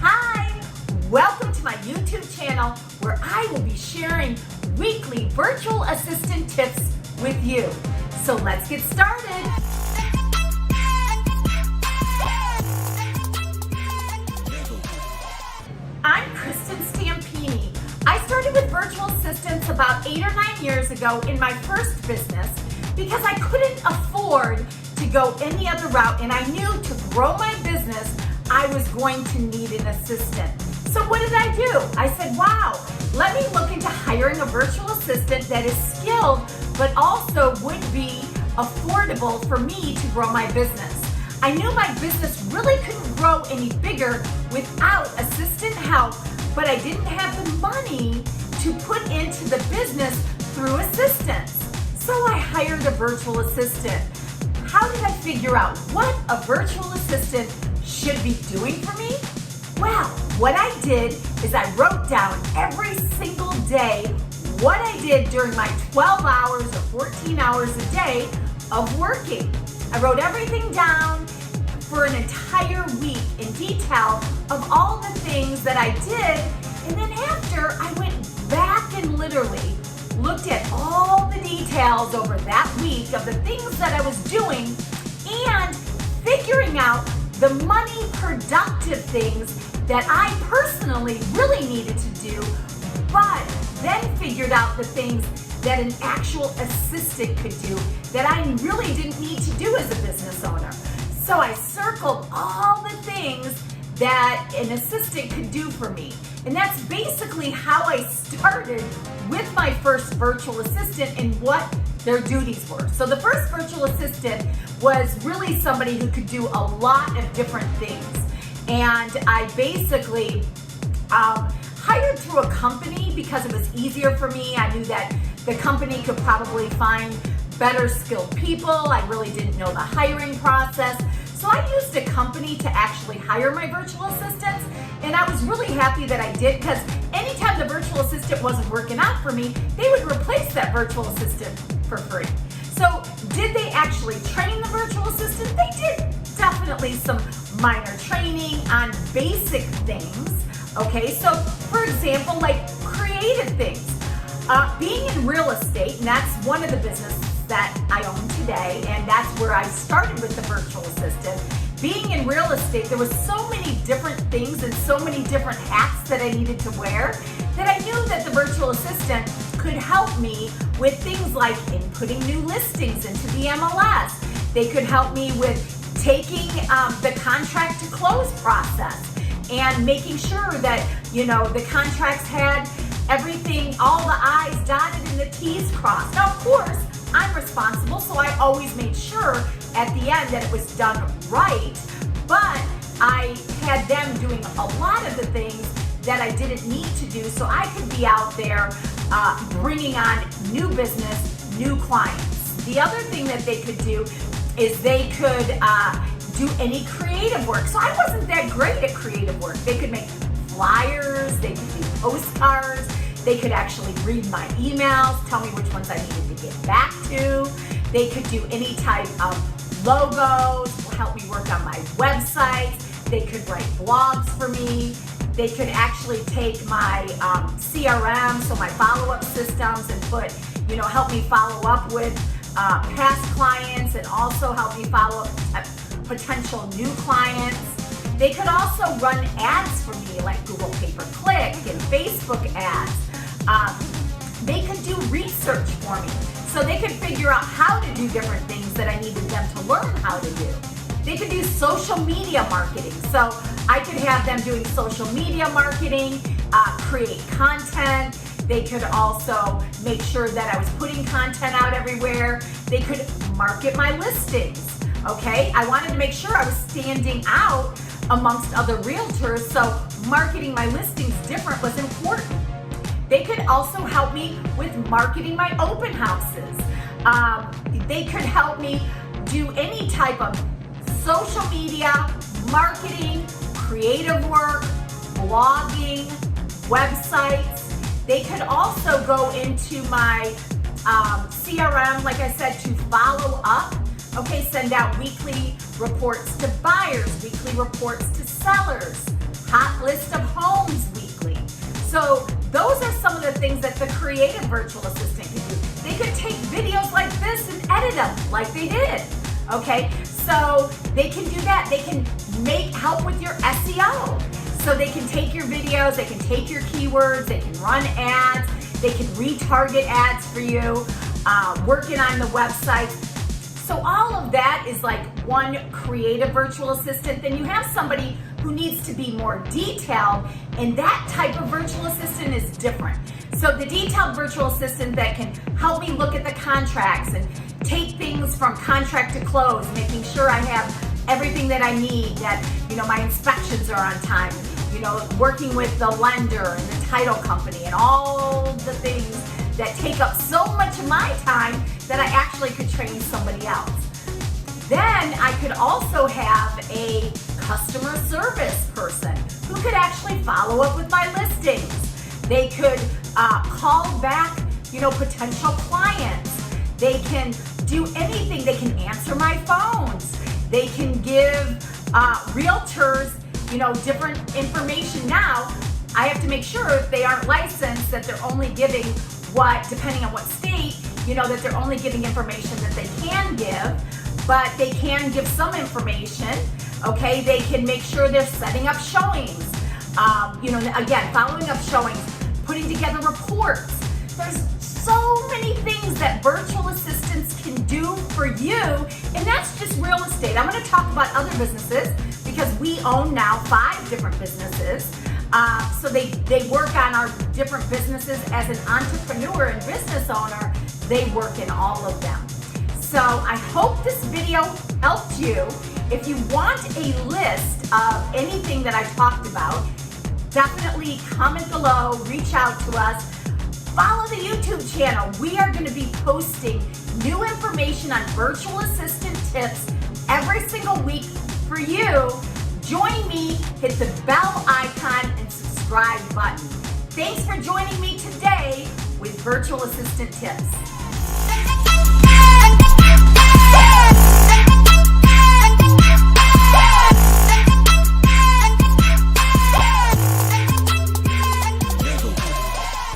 Hi, welcome to my YouTube channel where I will be sharing weekly virtual assistant tips with you. So let's get started. I'm Kristin Stampini. I started with virtual assistants about 8 or 9 years ago in my first business because I couldn't afford to go any other route, and I knew to grow my business I was going to need an assistant. So what did I do? I said, wow, let me look into hiring a virtual assistant that is skilled but also would be affordable for me to grow my business. I knew my business really couldn't grow any bigger without assistant help, but I didn't have the money to put into the business through assistants. So I hired a virtual assistant. How did I figure out what a virtual assistant should be doing for me? Well, what I did is I wrote down every single day what I did during my 12 hours or 14 hours a day of working. I wrote everything down for an entire week in detail of all the things that I did, and then after I went back and literally looked at all the details over that week of the things that I was doing and figuring out the money productive things that I personally really needed to do, but then figured out the things that an actual assistant could do that I really didn't need to do as a business owner. So I circled all the things that an assistant could do for me. And that's basically how I started with my first virtual assistant and what their duties were. So the first virtual assistant was really somebody who could do a lot of different things. And I basically hired through a company because it was easier for me. I knew that the company could probably find better skilled people. I really didn't know the hiring process. So I used a company to actually hire my virtual assistants, and I was really happy that I did, because anytime the virtual assistant wasn't working out for me, they would replace that virtual assistant for free. So did they actually train the virtual assistant? They did definitely some minor training on basic things. Okay, so for example, like creative things. Being in real estate, and that's one of the businesses that I own today, and that's where I started with the virtual assistant. Being in real estate, there was so many different things and so many different hats that I needed to wear that I knew that the virtual assistant could help me with things like inputting new listings into the MLS. They could help me with taking the contract to close process and making sure that, you know, the contracts had everything, all the I's dotted and the T's crossed. Now, of course, I'm responsible, so I always made sure at the end that it was done right, but I had them doing a lot of the things that I didn't need to do, so I could be out there bringing on new business, new clients. The other thing that they could do is they could do any creative work. So I wasn't that great at creative work. They could make flyers, they could do postcards, they could actually read my emails, tell me which ones I needed to get back to. They could do any type of logos, help me work on my website. They could write blogs for me. They could actually take my CRM, so my follow-up systems, and put, you know, help me follow up with past clients and also help me follow up potential new clients. They could also run ads for me, like Google pay-per-click and Facebook ads. They could do research for me. So they could figure out how to do different things that I needed them to learn how to do. They could do social media marketing. So I could have them doing social media marketing, create content. They could also make sure that I was putting content out everywhere. They could market my listings. Okay, I wanted to make sure I was standing out amongst other realtors, so marketing my listings different was important. They could also help me with marketing my open houses. They could help me do any type of social media, marketing, creative work, blogging, websites. They could also go into my CRM, like I said, to follow up. Okay, send out weekly reports to buyers, weekly reports to sellers, hot list things that the creative virtual assistant can do. They could take videos like this and edit them like they did. Okay, so they can do that. They can help with your SEO. So they can take your videos, they can take your keywords, they can run ads, they can retarget ads for you, working on the website. So all of that is like one creative virtual assistant. Then you have somebody who needs to be more detailed, and that type of virtual assistant is different. So the detailed virtual assistant that can help me look at the contracts and take things from contract to close, making sure I have everything that I need, that, you know, my inspections are on time, you know, working with the lender and the title company and all the things that take up so much of my time that I actually could train somebody else. Then I could also have a customer service person who could actually follow up with my listings. They could call back, you know, potential clients. They can do anything. They can answer my phones. They can give realtors, you know, different information. Now, I have to make sure if they aren't licensed that they're only giving what, depending on what state, you know, that they're only giving information that they can give, but they can give some information, okay? They can make sure they're setting up showings, you know, again, following up showings, putting together reports. There's so many things that virtual assistants can do for you, and that's just real estate. I'm going to talk about other businesses because we own now 5 different businesses. So they work on our different businesses. As an entrepreneur and business owner, they work in all of them. So I hope this video helped you. If you want a list of anything that I talked about, definitely comment below, reach out to us. Follow the YouTube channel. We are going to be posting new information on virtual assistant tips every single week for you. Join me, hit the bell icon and subscribe button. Thanks for joining me today with virtual assistant tips.